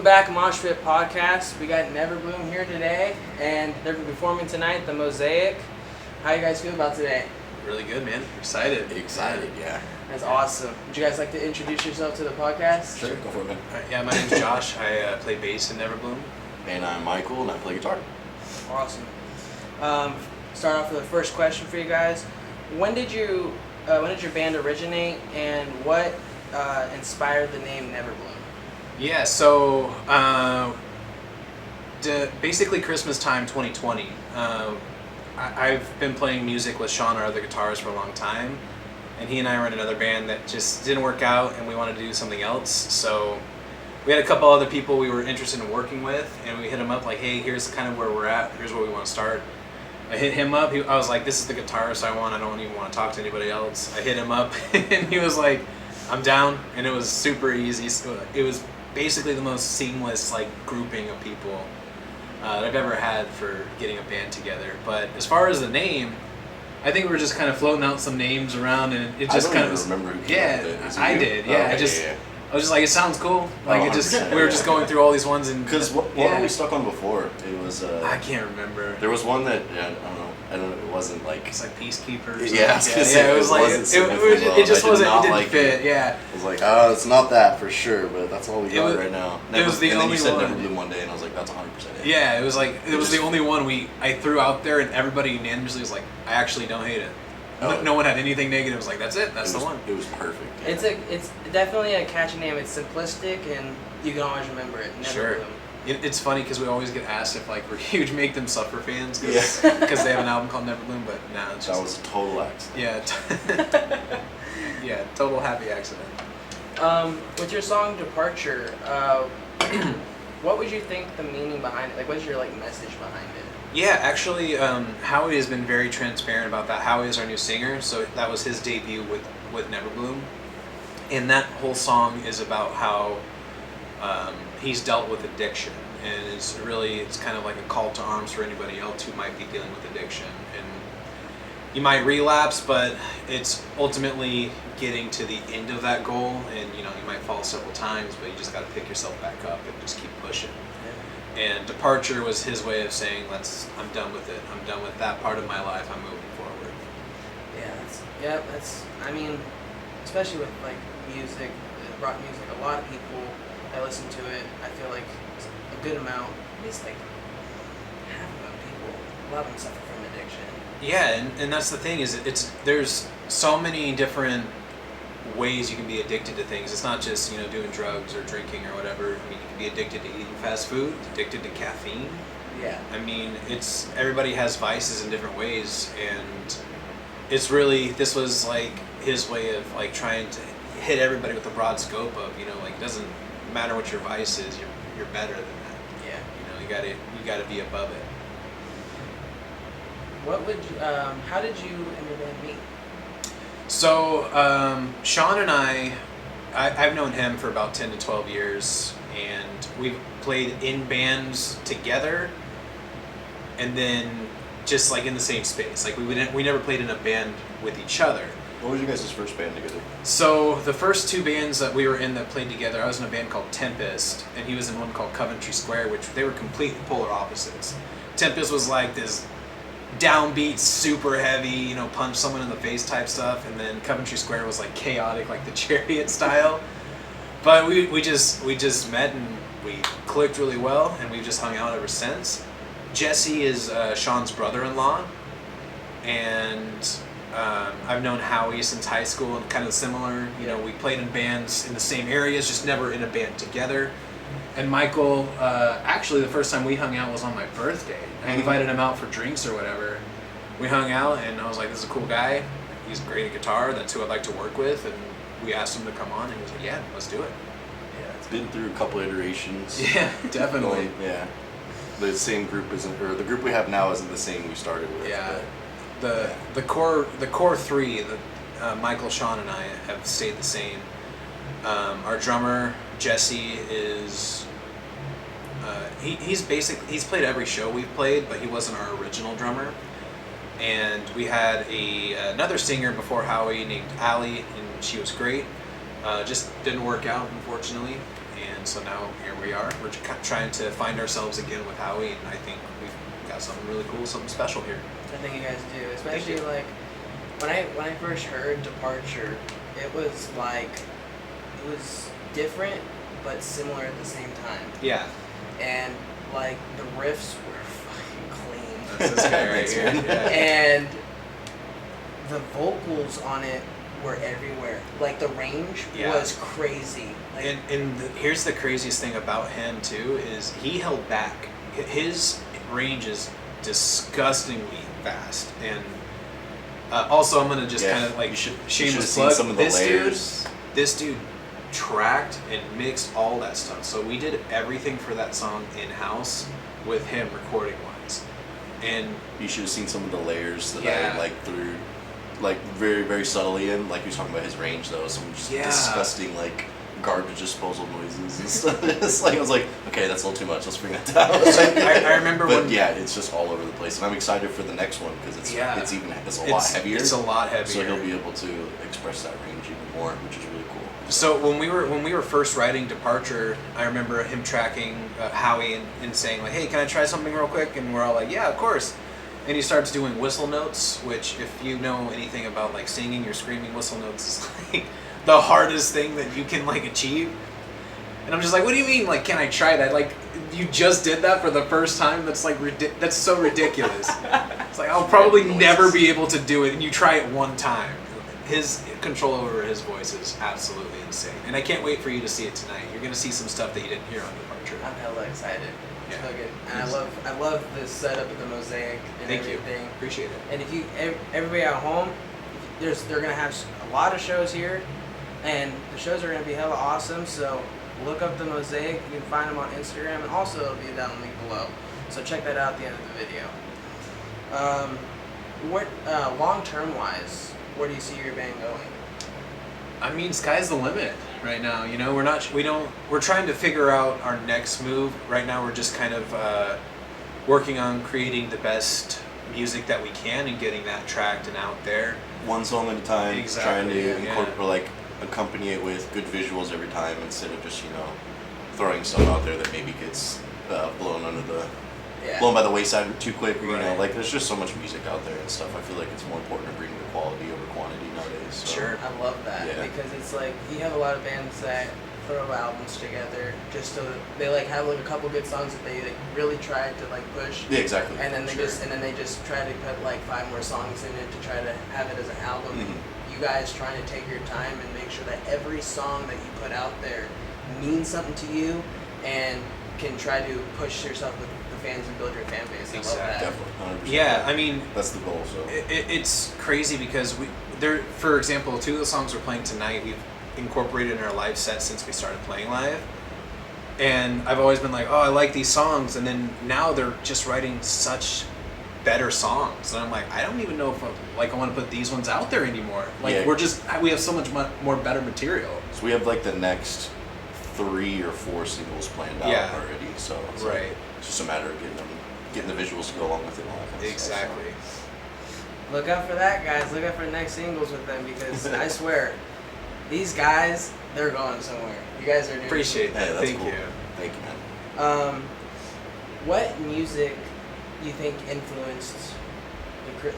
back, Mosh Pit Podcast. We got Neverbloom here today, and they're performing tonight, The Mosaic. How you guys feel about today? Really good, man. Excited, yeah. That's awesome. Would you guys like to introduce yourself to the podcast? Sure, go for it, man. Yeah, my name's Josh. I play bass in Neverbloom. And I'm Michael, and I play guitar. Awesome. Start off with the first question for you guys. When did your band originate, and what inspired the name Neverbloom? Yeah, so basically Christmas time 2020. I've been playing music with Sean, our other guitarist, for a long time, and he and I were in another band that just didn't work out, and we wanted to do something else. So we had a couple other people we were interested in working with, and we hit him up like, hey, here's kind of where we're at. Here's where we want to start. I hit him up. I was like, this is the guitarist I want. I don't even want to talk to anybody else. I hit him up, and he was like, I'm down, and it was super easy. So it was basically the most seamless grouping of people that I've ever had for getting a band together. But as far as the name, I think we were just kind of floating out some names around, and it just kind of remember who came up with it. I did. Yeah, I was just like, it sounds cool. We were just going through all these ones, and because what were we stuck on before? It was I can't remember. There was one that I don't know. It wasn't like it's like Peacekeepers. Yeah, it was like it just wasn't. It didn't fit. Yeah. I was like, it's not that for sure, but that's all we got right now. It was the only one. And then you said Neverbloom one day, and I was like, that's 100% it. Yeah, it was the only one I threw out there, and everybody unanimously was like, I actually don't hate it. No one had anything negative. It was like, that's it. That's the one. It was perfect. Yeah. It's definitely a catchy name. It's simplistic, and you can always remember it. Sure. It's funny because we always get asked if we're huge Make Them Suffer fans because they have an album called Neverbloom, but no, it's just... That was a total accident. Yeah. Yeah, total happy accident. With your song Departure, what would you think the meaning behind it? What's your message behind it? Yeah, actually, Howie has been very transparent about that. Howie is our new singer, so that was his debut with Neverbloom. And that whole song is about how he's dealt with addiction. And it's kind of like a call to arms for anybody else who might be dealing with addiction. And you might relapse, but it's ultimately getting to the end of that goal. And, you might fall several times, but you just got to pick yourself back up and just keep pushing. And Departure was his way of saying, I'm done with it. I'm done with that part of my life. I'm moving forward. Especially with music, rock music, a lot of people that listen to it, I feel like a good amount, at least half of people, a lot of them suffer from addiction. Yeah, and that's the thing is there's so many different ways you can be addicted to things. It's not just doing drugs or drinking or whatever. I mean, you can be addicted to eating fast food, addicted to caffeine. Yeah. I mean, everybody has vices in different ways, and it's really, this was his way of trying to hit everybody with a broad scope of it doesn't matter what your vice is, you're better than that. Yeah. You gotta be above it. How did you and your band meet? So, Sean and I've known him for about 10 to 12 years, and we've played in bands together, and then just in the same space. We never played in a band with each other. What was you guys' first band together? So, the first two bands that we were in that played together, I was in a band called Tempest, and he was in one called Coventry Square, which they were completely polar opposites. Tempest was this downbeat, super heavy, punch someone in the face type stuff, and then Coventry Square was chaotic, the Chariot style. But we just met and we clicked really well, and we've just hung out ever since. Jesse is Sean's brother-in-law, and I've known Howie since high school, and kind of similar. We played in bands in the same areas, just never in a band together. And Michael, actually the first time we hung out was on my birthday. I invited him out for drinks or whatever. We hung out, and I was like, this is a cool guy. He's great at guitar. That's who I'd like to work with. And we asked him to come on, and he was like, yeah, let's do it. Yeah, it's been through a couple iterations. Yeah, definitely. Yeah. The same group the group we have now isn't the same we started with. Yeah. The core three, Michael, Sean, and I have stayed the same. Our drummer Jesse is he's played every show we've played, but he wasn't our original drummer. And we had another singer before Howie named Allie, and she was great. Just didn't work out, unfortunately. and so now here we are. We're trying to find ourselves again with Howie, and I think we've got something really cool, something special here. I think you guys do, especially like when I first heard Departure, it was different but similar at the same time. Yeah. And like the riffs were fucking clean. That's this guy right here. Yeah. And the vocals on it were everywhere. Like the range was crazy. Like, and here's the craziest thing about him too is he held back. His range is disgustingly fast, and also I'm gonna just kind of like shameless plug. Some of the layers. This dude tracked and mixed all that stuff. So we did everything for that song in house with him recording wise, and you should have seen some of the layers that I like threw, like very very subtly in. Like he was talking about his range though, some just disgusting like garbage disposal noises and stuff. It's like I was like, okay, that's a little too much. Let's bring that down. I remember but it's just all over the place, and I'm excited for the next one because it's a lot heavier. It's a lot heavier. So he'll be able to express that range even more, which is really cool. So when we were first writing Departure, I remember him tracking Howie and saying like, hey, can I try something real quick? And we're all like, yeah, of course. And he starts doing whistle notes, which if you know anything about like singing or screaming, whistle notes is like the hardest thing that you can like achieve. And I'm just like, what do you mean? Like, can I try that? Like, you just did that for the first time? That's like that's so ridiculous. It's like I'll probably never be able to do it, and you try it one time. His control over his voice is absolutely insane, and I can't wait for you to see it tonight. You're gonna see some stuff that you didn't hear on Departure. I'm hella excited. It's Yeah. so good. And I love the setup of the mosaic and Thank everything. you. Appreciate it. And if you everybody at home, they're gonna have a lot of shows here, and the shows are gonna be hella awesome. So look up the mosaic. You can find them on Instagram, and also it'll be down the link below. So check that out at the end of the video. What long term wise, where do you see your band going? I mean, sky's the limit right now. You know, we're trying to figure out our next move. Right now, we're just kind of working on creating the best music that we can and getting that tracked and out there. One song at a time, Exactly, trying to yeah. incorporate, like, accompany it with good visuals every time instead of just, throwing stuff out there that maybe gets blown by the wayside too quick. Right. Like there's just so much music out there and stuff. I feel like it's more important to bring the quality over quantity nowadays. So. Sure. I love that because it's like you have a lot of bands that throw albums together just so that they like have like a couple good songs that they like, really tried to like push. Yeah, exactly. And then they just try to put like 5 more songs in it to try to have it as an album. Mm-hmm. You guys trying to take your time and make sure that every song that you put out there means something to you and can try to push yourself with the fans and build your fan base. I love that. Definitely, 100%. Yeah, I mean, that's the goal. So it's crazy because for example, 2 of the songs we're playing tonight, we've incorporated in our live set since we started playing live. And I've always been like, oh, I like these songs, and then now they're just writing such better songs, and I'm like, I don't even know if I want to put these ones out there anymore. Like we have so much more better material. So we have like the next 3 or 4 singles planned out already. So it's it's just a matter of getting the visuals to go along with it. And all that kind of stuff, Exactly. Look out for that, guys. Look out for the next singles with them because I swear, these guys, they're going somewhere. You guys are doing. Appreciate that. Hey, that's Thank cool. you. Thank you, man. What music do you think influenced the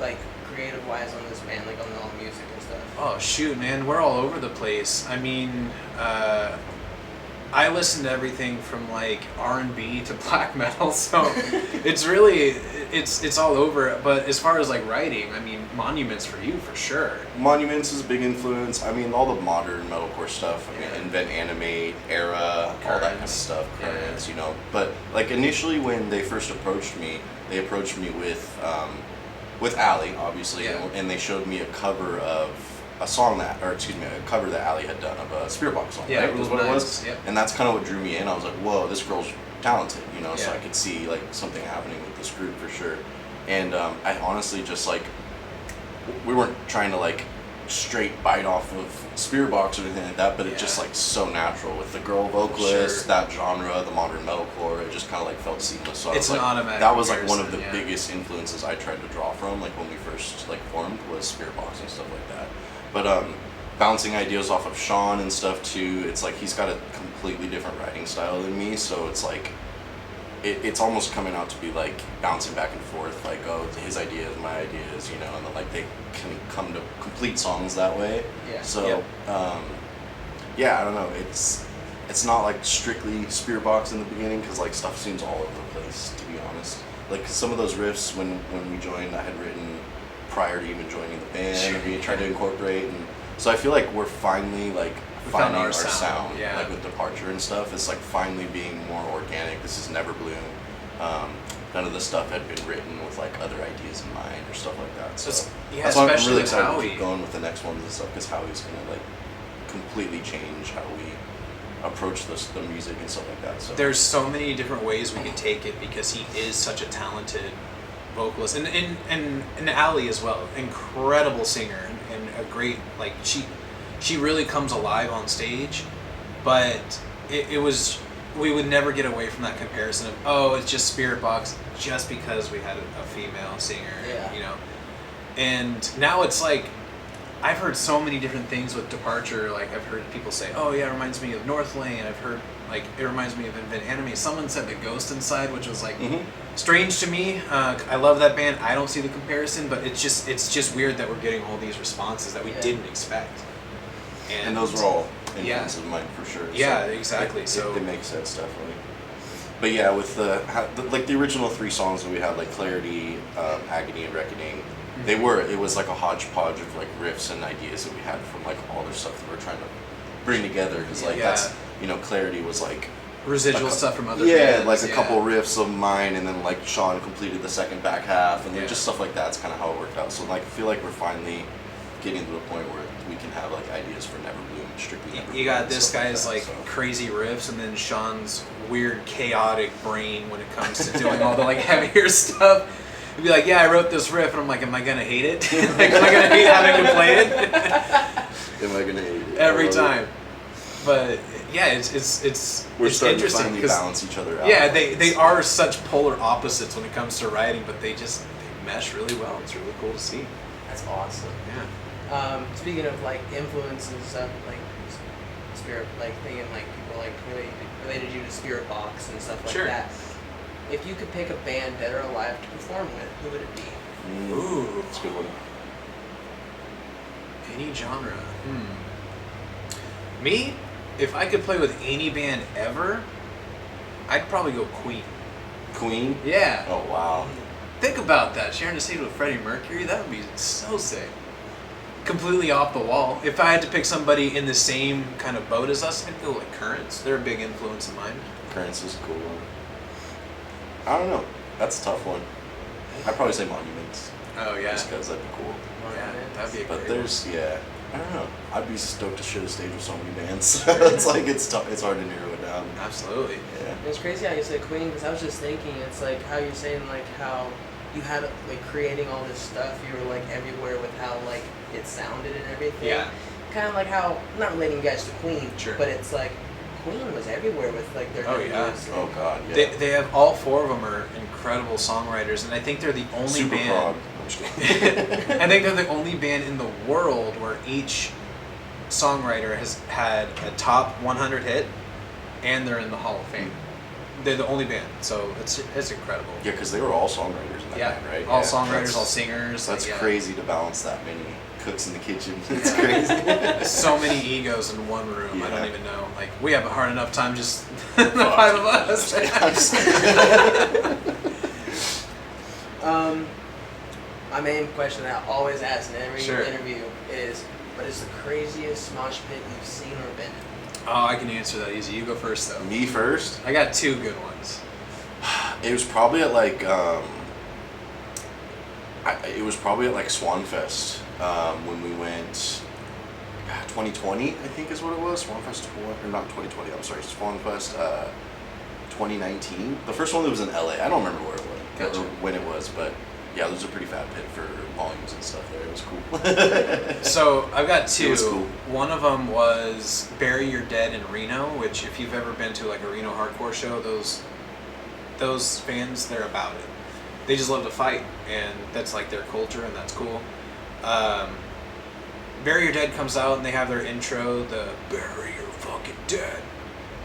creative wise on this band, like on all the music and stuff? Oh shoot, man, we're all over the place. I mean, I listen to everything from like R&B to black metal, so it's really it's all over. But as far as like writing, I mean, Monuments for you for sure. Monuments is a big influence. I mean, all the modern metalcore stuff. I mean, Invent, Animate, Era, all that kind of stuff. Currents, But like initially when they first approached me, they approached me with Ali, obviously, and they showed me a cover of a cover that Ali had done of a Spirit Box song. Yeah, right? Was what it was. Yep. And that's kind of what drew me in. I was like, whoa, this girl's talented, So Yeah. I could see like something happening with this group for sure. And I honestly just like, we weren't trying to like straight bite off of Spirit Box or anything like that, but it just like so natural with the girl vocalist, that genre, the modern metalcore. It just kind of like felt seamless. So It's an automatic. That was like one of the comparison, biggest influences I tried to draw from, like when we first like formed, was Spirit Box and stuff like that. But bouncing ideas off of Sean and stuff too. It's like he's got a completely different writing style than me, so it's like it's almost coming out to be like bouncing back and forth, like, oh, his ideas, my ideas, you know, and then like they can come to complete songs that way. Yeah. So yeah, I don't know. It's not like strictly Spirit Box in the beginning, because like stuff seems all over the place, to be honest. Like some of those riffs when we joined, I had written prior to even joining the band, and we tried to incorporate, and so I feel like we're finally like finding our sound, yeah. like with Departure and stuff. It's like finally being more organic. This is Neverbloom. None of the stuff had been written with like other ideas in mind or stuff like that. So that's why I'm really excited to keep going with the next ones and stuff, because Howie's gonna like completely change how we approach the music and stuff like that. So there's so many different ways we can take it, because he is such a talented vocalist, and Allie as well, incredible singer, and a great, like, she really comes alive on stage, but it was, we would never get away from that comparison of, oh, it's just Spirit Box just because we had a female singer, you know. And now it's like, I've heard so many different things with Departure. Like, I've heard people say, oh yeah, it reminds me of North Lane. I've heard, like, it reminds me of Invent Anime. Someone said The Ghost Inside, which was like strange to me. I love that band. I don't see the comparison, but it's just weird that we're getting all these responses that we didn't expect. And those were all influences of mine for sure. Yeah, so exactly. It makes sense, definitely. But yeah, with like the original 3 songs that we had, like Clarity, Agony, and Reckoning, it was like a hodgepodge of like riffs and ideas that we had from like all the stuff that we're trying to bring together. Because like that's, you know, Clarity was like residual stuff from other bands. Like a couple riffs of mine, and then like Sean completed the second back half, and then just stuff like that's kind of how it worked out. So like I feel like we're finally getting to the point where we can have like ideas for Neverbloom, strictly Neverbloom. You got this guy's like crazy riffs, and then Sean's weird chaotic brain when it comes to doing all the like heavier stuff. He'd be like, yeah, I wrote this riff, and I'm like, am I gonna hate it? Like, am I gonna hate having to play it? Am I gonna hate it? Every time. But yeah, it's we're starting interesting to finally balance each other out. Yeah, they are such polar opposites when it comes to writing, but they mesh really well. It's really cool to see. That's awesome. Yeah. Speaking of like influences and stuff, like Spirit, like thinking like people like related you to Spirit Box and stuff like that. If you could pick a band, dead or alive, to perform with, who would it be? Ooh, that's a good one. Any genre. Me, if I could play with any band ever, I'd probably go Queen. Queen? Yeah. Oh wow. Think about that. Sharing a stage with Freddie Mercury, that would be so sick. Completely off the wall. If I had to pick somebody in the same kind of boat as us, I'd go like Currents. They're a big influence of mine. Currents is a cool one. I don't know. That's a tough one. I'd probably say Monuments. Oh yeah. Just because that'd be cool. Yeah, that'd be a But great there's I don't know. I'd be stoked to share the stage with so many bands. It's like it's tough. It's hard to narrow it down. Absolutely. Yeah. It's crazy how you say Queen, because I was just thinking, it's like how you're saying like how you had like creating all this stuff. You were like everywhere with how like it sounded and everything. Yeah. Kind of like how, not relating you guys to Queen, Sure. but it's like Queen was everywhere with like their music. Oh god, yeah. They have, all 4 of them are incredible songwriters, and I think they're the only Super band. prog. I'm just kidding. I think they're the only band in the world where each songwriter has had a top 100 hit, and they're in the Hall of Fame. They're the only band, so it's incredible. Yeah, because they were all songwriters in that band, right? All songwriters, all singers. That's crazy to balance that many cooks in the kitchen. It's crazy. So many egos in one room. I don't even know. Like, we have a hard enough time just the 5 of us. My main question that I always ask in every Sure. interview is, what is the craziest mosh pit you've seen or been in? Oh, I can answer that easy. You go first, though. Me first? I got 2 good ones. It was probably at like Swanfest when we went. 2020, I think is what it was. Swanfest, or not 2020. I'm sorry, Swanfest 2019. The first one that was in LA. I don't remember where it was or when it was, but yeah, there was a pretty fat pit for volumes and stuff there. It was cool. So I've got 2. It was cool. One of them was Bury Your Dead in Reno, which if you've ever been to like a Reno hardcore show, those fans, they're about it. They just love to fight, and that's like their culture, and that's cool. Bury Your Dead comes out and they have their intro, the Bury Your Fucking Dead.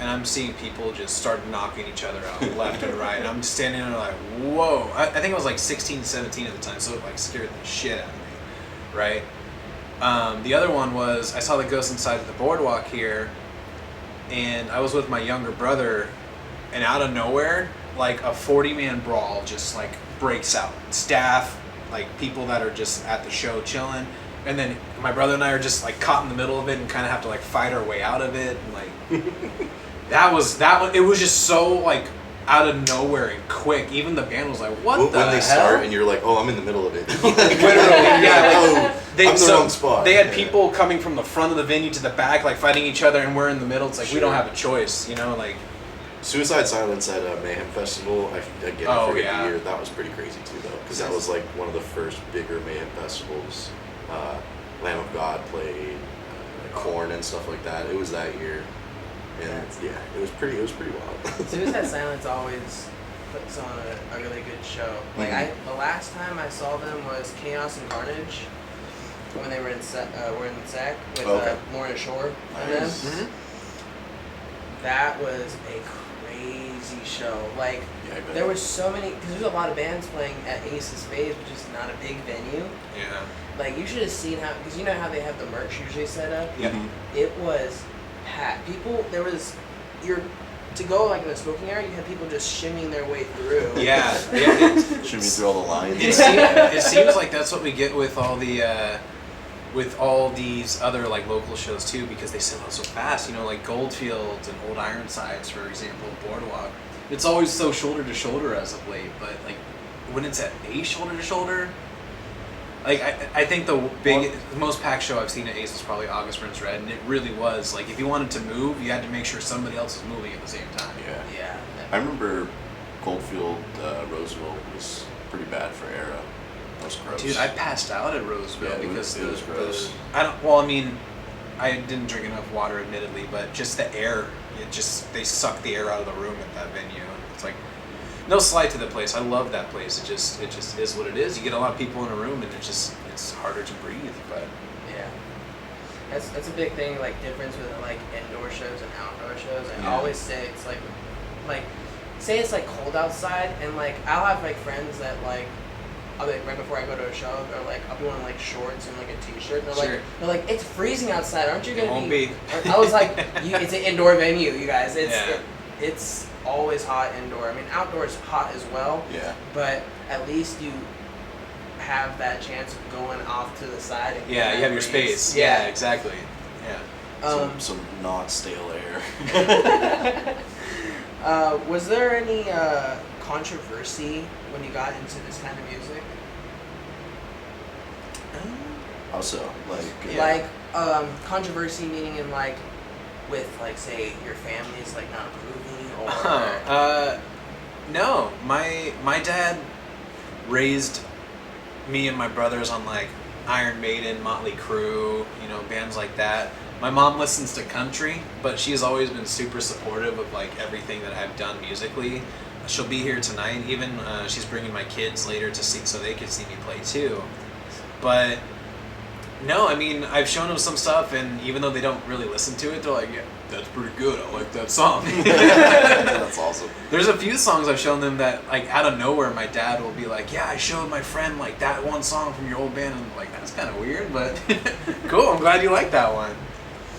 And I'm seeing people just start knocking each other out left and right. And I'm just standing there like, whoa. I think I was like 16, 17 at the time, so it like scared the shit out of me, right? The other one was I saw the Ghost Inside of the Boardwalk here, and I was with my younger brother, and out of nowhere, like a 40-man brawl just like breaks out. Staff, like people that are just at the show chilling, and then my brother and I are just like caught in the middle of it and kind of have to like fight our way out of it, and like that was it was just so like out of nowhere and quick. Even the band was like, "What the hell?" When they start and you're like, "Oh, I'm in the middle of it." Literally, yeah. Like, I'm the wrong spot. They had people coming from the front of the venue to the back, like fighting each other, and we're in the middle. It's like we don't have a choice, you know, like. Suicide Silence at Mayhem Festival, I forget the year. That was pretty crazy too, though, because that was like one of the first bigger Mayhem festivals. Lamb of God played, Korn and stuff like that. It was that year, and yeah, it was pretty wild. Suicide Silence always puts on a really good show. Like the last time I saw them was Chaos and Carnage when they were in SAC with Lorna Shore and them. Mm-hmm. That was a crazy show. Like there was so many, because there's a lot of bands playing at Ace of Spades, which is not a big venue. Yeah. Like you should have seen how, because you know how they have the merch usually set up. Yeah. It was packed. People, to go like in the smoking area, you had people just shimmying their way through. Yeah. Shimmying through all the lines. It seems like that's what we get with all the. With all these other like local shows too, because they sell out so fast, you know, like Goldfields and Old Ironsides, for example, Boardwalk. It's always so shoulder to shoulder as of late, but like when it's at Ace shoulder to shoulder, like I think the most packed show I've seen at Ace was probably August Burns Red, and it really was like if you wanted to move, you had to make sure somebody else was moving at the same time. Yeah. I remember Goldfield Roseville was pretty bad for Era. That was gross. Dude, I passed out at Roseville because it was gross. I didn't drink enough water, admittedly, but just the air, they suck the air out of the room at that venue. It's like, no slight to the place. I love that place. It just is what it is. You get a lot of people in a room, and it's harder to breathe. But yeah, that's a big thing. Like difference with like indoor shows and outdoor shows. I always say it's like say it's like cold outside, and like I'll have like friends that like. I'll be like, right before I go to a show, they're like, I'll be wearing like shorts and like a t-shirt. And they're like, it's freezing outside. Aren't you gonna be? I was like, it's an indoor venue, you guys. It's always hot indoor. I mean, outdoor is hot as well. Yeah. But at least you have that chance of going off to the side. And you have your space. Yeah, exactly. Yeah. Some not stale air. Was there any controversy when you got into this kind of music? How so? Controversy meaning in like with like say your family's like not approving or no. My dad raised me and my brothers on like Iron Maiden, Motley Crue, you know, bands like that. My mom listens to country, but she's always been super supportive of like everything that I've done musically. She'll be here tonight. Even she's bringing my kids later to see, so they can see me play too. But no, I mean I've shown them some stuff, and even though they don't really listen to it, they're like, "Yeah, that's pretty good. I like that song." That's awesome. There's a few songs I've shown them that like out of nowhere, my dad will be like, "Yeah, I showed my friend like that one song from your old band," and I'm like, "That's kind of weird, but cool. I'm glad you like that one."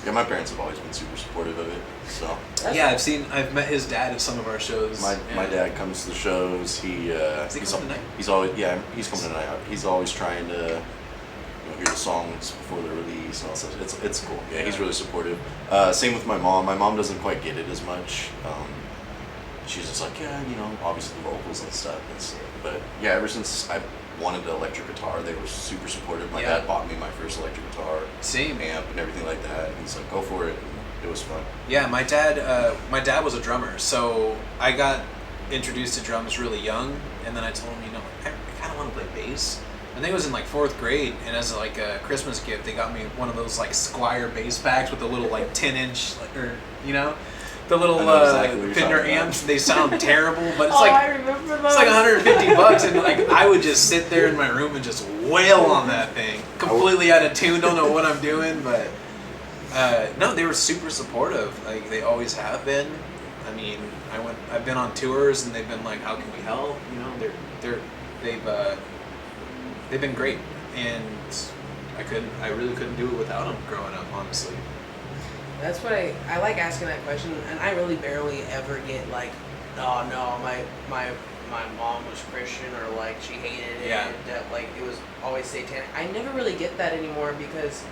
Yeah, my parents have always been super supportive of it. So I've met his dad at some of our shows. My dad comes to the shows. Is he coming tonight? He's coming tonight. He's always trying to hear the songs before they're released and all that. It's cool. Yeah, he's really supportive. Same with my mom. My mom doesn't quite get it as much. She's just like, obviously the vocals and stuff. But yeah, ever since I wanted an electric guitar, they were super supportive. My dad bought me my first electric guitar, amp and everything like that. And he's like, go for it. It was fun. Yeah, my dad was a drummer, so I got introduced to drums really young, and then I told him, I kind of want to play bass. I think it was in like 4th grade, and as like a Christmas gift, they got me one of those like Squier bass packs with the little like 10-inch, the little Fender amps. They sound terrible, but it's I remember those. It's like $150, and like I would just sit there in my room and just wail on that thing. Completely out of tune, don't know what I'm doing, but no, they were super supportive. Like they always have been. I mean, I've been on tours and they've been like, how can we help? You know, they've been great, and I really couldn't do it without them growing up, honestly. That's what I like asking that question, and I really barely ever get like, oh no, my mom was Christian, or like she hated it, that like it was always satanic. I never really get that anymore, because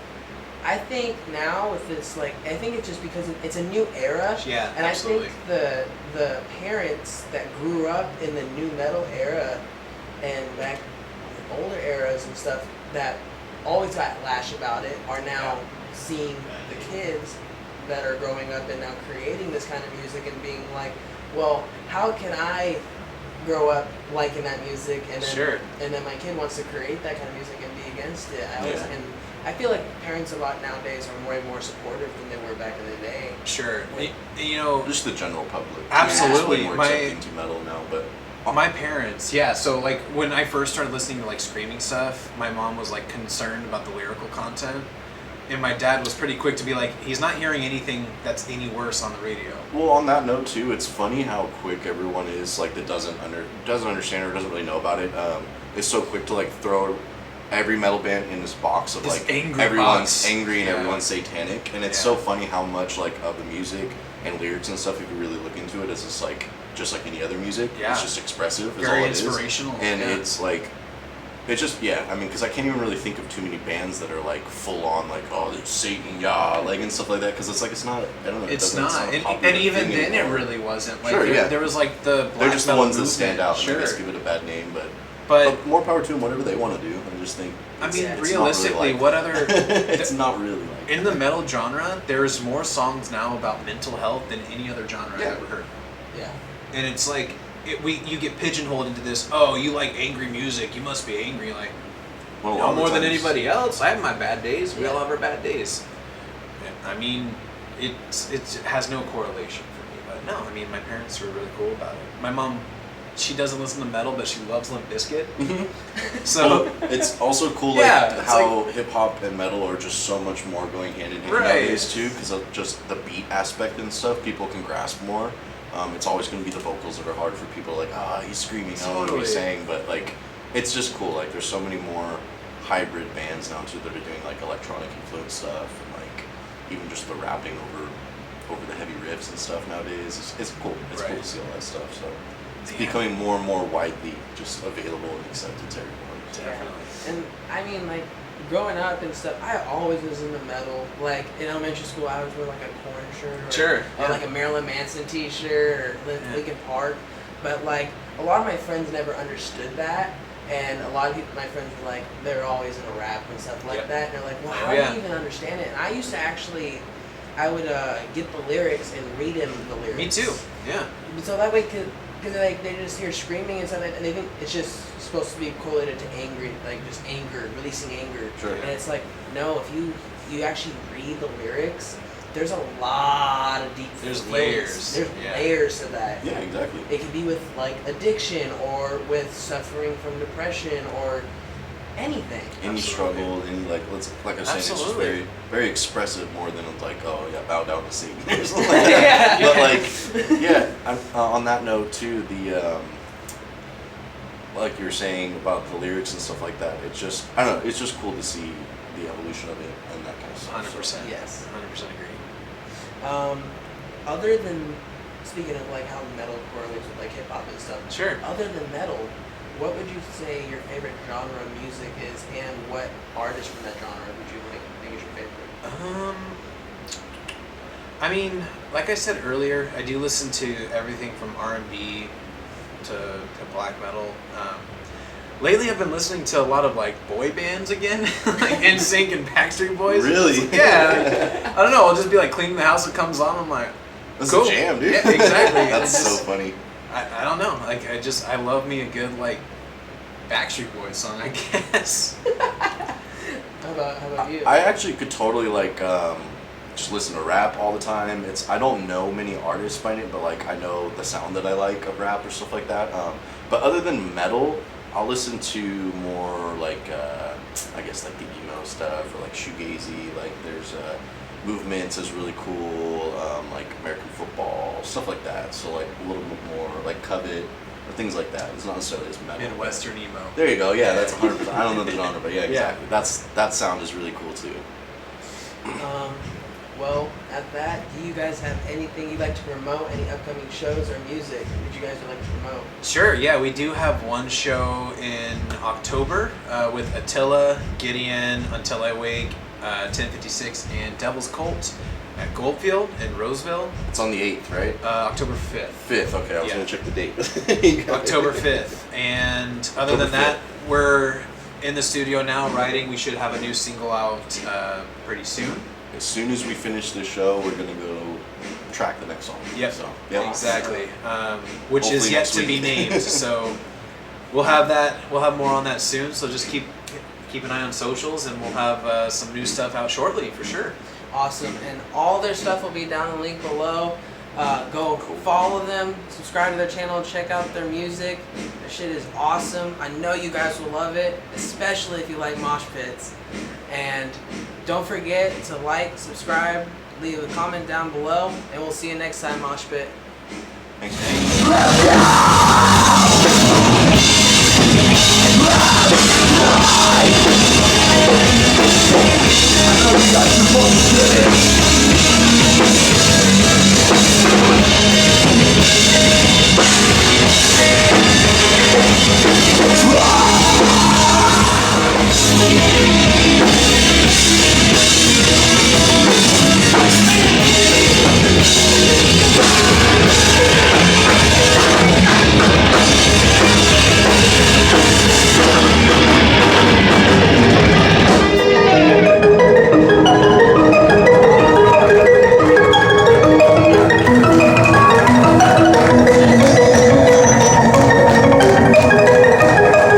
I think now with this, like, I think it's just because it's a new era. Yeah, and absolutely. I think the parents that grew up in the new metal era and back in older eras and stuff that always got lash about it are now seeing the kids that are growing up and now creating this kind of music and being like, well, how can I grow up liking that music, and then and then my kid wants to create that kind of music and be against it. And I feel like parents a lot nowadays are way more supportive than they were back in the day. Sure. You know, just the general public. Absolutely. Way more accepting to metal now, but my parents, so like when I first started listening to like screaming stuff, my mom was like concerned about the lyrical content, and my dad was pretty quick to be like, he's not hearing anything that's any worse on the radio. Well, on that note too, it's funny how quick everyone is like that doesn't understand or doesn't really know about it. Is so quick to like throw every metal band in this box of like everyone's angry and everyone's satanic, and it's so funny how much like of the music and lyrics and stuff, if you really look into it, is just like any other music. It's just expressive. Is very all inspirational. And it's like, it's just I mean, because I can't even really think of too many bands that are like full on like, oh, it's Satan, like and stuff like that, because it's like it's not. I don't know. It's not. And even then, it really wasn't. Like there was like the black they're just the ones that movement. stand out. Sure. And I guess give it a bad name, but more power to them, whatever they want to do. I just think. I mean, realistically, really what other? It's not really like. In the metal genre, there's more songs now about mental health than any other genre I've ever heard. Yeah. And it's like you get pigeonholed into this. Oh, you like angry music? You must be angry. Like, well, no more than anybody else. I have my bad days. We all have our bad days. I mean, it has no correlation for me. But no, I mean, my parents were really cool about it. My mom, she doesn't listen to metal, but she loves Limp Bizkit. So it's also cool, like how hip hop and metal are just so much more going hand in hand nowadays too, because of just the beat aspect and stuff. People can grasp more. It's always going to be the vocals that are hard for people. Like, he's screaming, I don't know what he's saying, but like, it's just cool. Like, there's so many more hybrid bands now too that are doing like electronic influence stuff, and like even just the rapping over the heavy riffs and stuff nowadays. It's cool. It's cool to see all that stuff. So. It's becoming more and more widely just available and accepted to everyone. Definitely. And I mean, like, growing up and stuff, I always was into metal. Like, in elementary school, I would wear like a Korn shirt. Or like a Marilyn Manson t-shirt, or Linkin Park. But like, a lot of my friends never understood that. And a lot of my friends were like, they're always into rap and stuff like that. And they're like, well, how do you even understand it? And I used to actually, I would get the lyrics and read them the lyrics. Me too. Yeah. So that way, because like they just hear screaming and stuff, and they think it's just supposed to be correlated to angry, like just anger, releasing anger. Sure. And it's like, no, if you actually read the lyrics, there's a lot of deep. There's layers. There's layers to that. Yeah, exactly. It could be with like addiction, or with suffering from depression, or anything. Any struggle, any like I was saying, it's just very, very expressive more than like, bow down to Satan. But like, on that note too, the like you were saying about the lyrics and stuff like that, it's just, I don't know, it's just cool to see the evolution of it and that kind of stuff. 100%. Yes. 100% agree. Other than, speaking of like how metal correlates with like hip hop and stuff. Sure. Other than metal, what would you say your favorite genre of music is, and what artist from that genre would you think is your favorite? I mean, like I said earlier, I do listen to everything from R&B to black metal. Lately, I've been listening to a lot of like boy bands again, like NSYNC and Backstreet Boys. Really? I don't know. I'll just be like cleaning the house. It comes on. I'm like, that's cool. a jam, dude. Yeah, exactly. That's so funny. I don't know. Like I love me a good like Backstreet Boys song, I guess. How about you? I actually could totally like just listen to rap all the time. I don't know many artists by name, but like I know the sound that I like of rap or stuff like that. But other than metal, I'll listen to more like I guess like the emo stuff or like shoegazy. Like there's Movements is really cool, like American football, stuff like that. So like a little bit more like Covet or things like that. It's not necessarily as metal. Midwestern emo. There you go. Yeah, that's 100%. I don't know the genre, but yeah, exactly. That sound is really cool too. Well, at that, do you guys have anything you'd like to promote? Any upcoming shows or music that you guys would like to promote? Sure, yeah, we do have one show in October with Attila, Gideon, Until I Wake, 1056, and Devil's Cult at Goldfield in Roseville. It's on the 8th, right? October 5th. 5th, okay, I was going to check the date. October 5th. And other than that, we're in the studio now writing. We should have a new single out pretty soon. As soon as we finish this show, we're gonna go track the next song. Yep. So, yeah. Exactly. Which Hopefully is yet next to be week. named. So we'll have that. We'll have more on that soon. So just keep an eye on socials, and we'll have some new stuff out shortly for sure. Awesome. And all their stuff will be down in the link below. Go follow them, subscribe to their channel, check out their music. Their shit is awesome. I know you guys will love it, especially if you like mosh pits. And don't forget to like, subscribe, leave a comment down below, and we'll see you next time, Mosh Pit. Thanks.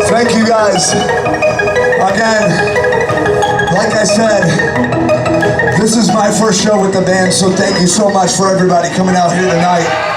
Thank you guys. Again, like I said, this is my first show with the band, so thank you so much for everybody coming out here tonight.